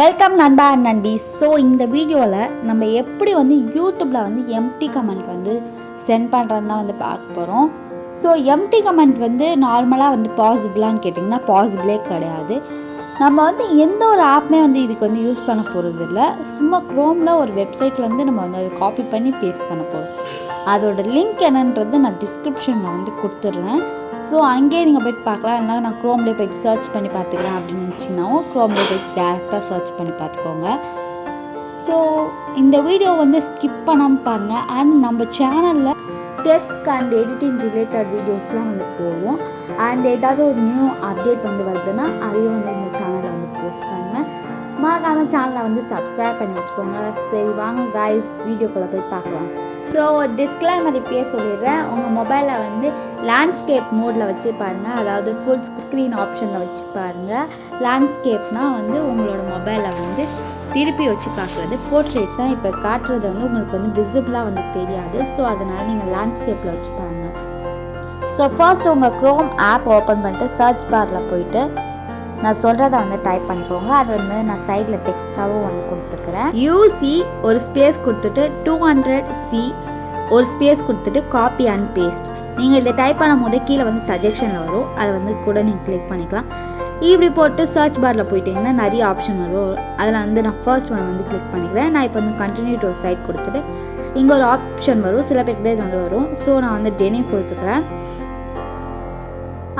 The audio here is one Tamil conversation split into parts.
வெல்கம் நண்பா அண்ட் நண்பி. ஸோ இந்த வீடியோவில் நம்ம எப்படி வந்து யூடியூப்பில் வந்து எம்டி கமெண்ட் வந்து சென்ட் பண்ணுறதுன்னு தான் வந்து பார்க்க போகிறோம். ஸோ எம்டி கமெண்ட் வந்து நார்மலாக வந்து பாசிபிளான்னு கேட்டிங்கன்னா பாசிபிளே கிடையாது. நம்ம வந்து எந்த ஒரு ஆப்புமே வந்து இதுக்கு வந்து யூஸ் பண்ண போகிறது இல்லை. சும்மா க்ரோமில் ஒரு வெப்சைட்லேருந்து நம்ம வந்து அதை காப்பி பண்ணி பேஸ்ட் பண்ண போகிறோம். அதோட லிங்க் என்னன்றது நான் டிஸ்கிரிப்ஷனில் வந்து கொடுத்துட்றேன். ஸோ அங்கேயே நீங்கள் போய்ட்டு பார்க்கலாம். இல்லைனா நான் க்ரோம்லேயே போய்ட்டு சர்ச் பண்ணி பார்த்துக்கிறேன் அப்படின்னு நினச்சிங்கனாவும் க்ரோம்லேயே போய்ட்டு டேரெக்டாக சர்ச் பண்ணி பார்த்துக்கோங்க. ஸோ இந்த வீடியோ வந்து ஸ்கிப் பண்ணாமல் பாருங்கள். அண்ட் நம்ம சேனலில் டெக் அண்ட் எடிட்டிங் ரிலேட்டட் வீடியோஸ்லாம் வந்து போடுவோம். அண்ட் ஏதாவது ஒரு நியூ அப்டேட் வந்து வருதுன்னா அதையும் வந்து இந்த சேனலில் வந்து போஸ்ட் பண்ணுவேன். மறக்காம சேனலை வந்து சப்ஸ்கிரைப் பண்ணி வச்சுக்கோங்க. சரி வாங்க கைஸ், வீடியோக்குள்ளே போய் பார்க்கலாம். ஸோ டிஸ்க்ளைமர் இப்பயே சொல்லிடுறேன். உங்கள் மொபைலில் வந்து லேண்ட்ஸ்கேப் மோடில் வச்சு பாருங்கள், அதாவது ஃபுல் ஸ்க்ரீன் ஆப்ஷனில் வச்சு பாருங்கள். லேண்ட்ஸ்கேப்னால் வந்து உங்களோட மொபைலில் வந்து திருப்பி வச்சு பார்க்குறது. போர்ட்ரேட் தான் இப்போ காட்டுறது வந்து உங்களுக்கு வந்து விசிபிளாக வந்து தெரியாது. ஸோ அதனால் நீங்கள் லேண்ட்ஸ்கேப்பில் வச்சு பாருங்கள். ஸோ ஃபர்ஸ்ட் உங்கள் க்ரோம் ஆப் ஓப்பன் பண்ணிட்டு சர்ச் பாரில் போயிட்டு நான் சொல்கிறத வந்து டைப் பண்ணிக்கோங்க. அது வந்து நான் சைடில் டெக்ஸ்ட்டாகவும் வந்து கொடுத்துருக்குறேன். யூசி ஒரு ஸ்பேஸ் கொடுத்துட்டு 200C ஒரு ஸ்பேஸ் கொடுத்துட்டு காப்பி அண்ட் பேஸ்ட். நீங்கள் இதை டைப் பண்ணும் போது கீழே வந்து சஜெக்ஷனில் வரும், அதை வந்து கூட நீங்கள் கிளிக் பண்ணிக்கலாம். இப்படி போட்டு சர்ச் பாரில் போயிட்டிங்கன்னா நிறைய ஆப்ஷன் வரும். அதில் வந்து நான் ஃபர்ஸ்ட் ஒன் வந்து கிளிக் பண்ணிக்கிறேன். நான் இப்போ வந்து கண்டினியூ டு சைட் கொடுத்துட்டு இங்கே ஒரு ஆப்ஷன் வரும். சில பேருக்கு தான் இது வந்து வரும். ஸோ நான் வந்து டெனி கொடுத்துக்கிறேன்.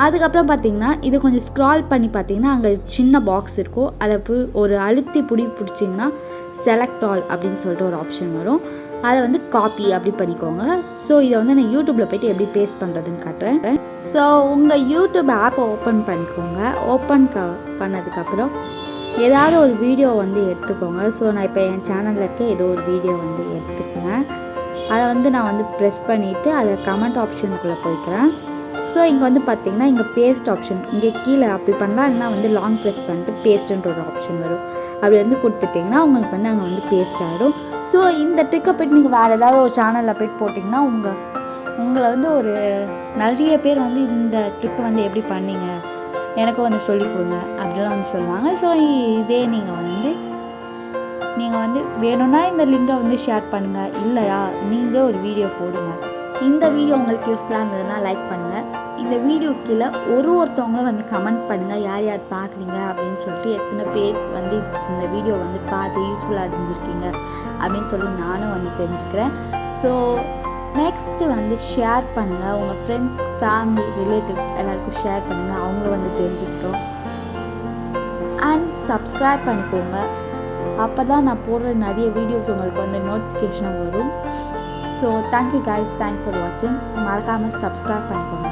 அதுக்கப்புறம் பார்த்தீங்கன்னா இது கொஞ்சம் ஸ்க்ரால் பண்ணி பார்த்தீங்கன்னா அங்கே சின்ன பாக்ஸ் இருக்கும். அதை போய் ஒரு அழுத்தி பிடிச்சிங்கன்னா செலக்ட் ஆல் அப்படின்னு சொல்லிட்டு ஒரு ஆப்ஷன் வரும். அதை வந்து காப்பி அப்படி பண்ணிக்கோங்க. ஸோ இதை வந்து நான் யூடியூப்பில் போய்ட்டு எப்படி பேஸ்ட் பண்ணுறதுன்னு காட்டுறேன். ஸோ உங்கள் யூடியூப் ஆப்பை ஓப்பன் பண்ணிக்கோங்க. ஓப்பன் பண்ணதுக்கப்புறம் ஏதாவது ஒரு வீடியோ வந்து எடுத்துக்கோங்க. ஸோ நான் இப்போ என் சேனலில் இருக்க ஏதோ ஒரு வீடியோ வந்து எடுத்துக்கிறேன். அதை வந்து நான் வந்து ப்ரெஸ் பண்ணிவிட்டு அதில் கமெண்ட் ஆப்ஷனுக்குள்ளே போய்க்கிறேன். ஸோ இங்கே வந்து பார்த்திங்கன்னா இங்கே பேஸ்ட் ஆப்ஷன் இங்கே கீழே அப்படி பண்ணலாம். இல்லைனா வந்து லாங் ப்ரெஸ் பண்ணிட்டு பேஸ்ட்டுன்ற ஒரு ஆப்ஷன் வரும். அப்படி வந்து கொடுத்துட்டிங்கன்னா உங்களுக்கு வந்து அங்கே வந்து பேஸ்ட் ஆகிடும். ஸோ இந்த ட்ரிக்கை போய்ட்டு நீங்கள் வேறு ஏதாவது ஒரு சேனலில் போய்ட்டு போட்டிங்கன்னா உங்களை வந்து ஒரு நிறைய பேர் வந்து இந்த ட்ரிக்கை வந்து எப்படி பண்ணீங்க எனக்கு வந்து சொல்லிக் கொடுங்க அப்படிலாம் வந்து சொல்லுவாங்க. ஸோ இதே நீங்கள் வந்து வேணும்னா இந்த லிங்கை வந்து ஷேர் பண்ணுங்கள், இல்லையா நீங்கள் ஒரு வீடியோ போடுங்க. இந்த வீடியோ உங்களுக்கு யூஸ்ஃபுல்லாக இருந்ததுன்னா லைக் பண்ணுங்கள். இந்த வீடியோ கீழே ஒருத்தவங்களும் வந்து கமெண்ட் பண்ணுங்கள் யார் யார் பார்க்குறீங்க அப்படின்னு சொல்லிட்டு, எத்தனை பேர் வந்து இந்த வீடியோ வந்து பார்த்து யூஸ்ஃபுல்லாக இருந்துருக்கீங்க அப்படின்னு சொல்லி நானும் வந்து தெரிஞ்சுக்கிறேன். ஸோ நெக்ஸ்ட்டு வந்து ஷேர் பண்ணுங்கள். உங்கள் ஃப்ரெண்ட்ஸ், ஃபேமிலி, ரிலேட்டிவ்ஸ் எல்லாருக்கும் ஷேர் பண்ணுங்கள், அவங்களும் வந்து தெரிஞ்சுக்கிட்டோம். அண்ட் சப்ஸ்கிரைப் பண்ணிக்கோங்க. அப்போ தான் நான் போடுற நிறைய வீடியோஸ் உங்களுக்கு வந்து நோட்டிஃபிகேஷனாக வரும். So thank you guys, thank for வாட்சிங். மறக்காமல் சப்ஸ்கிரைப் பண்ணிக்கோங்க.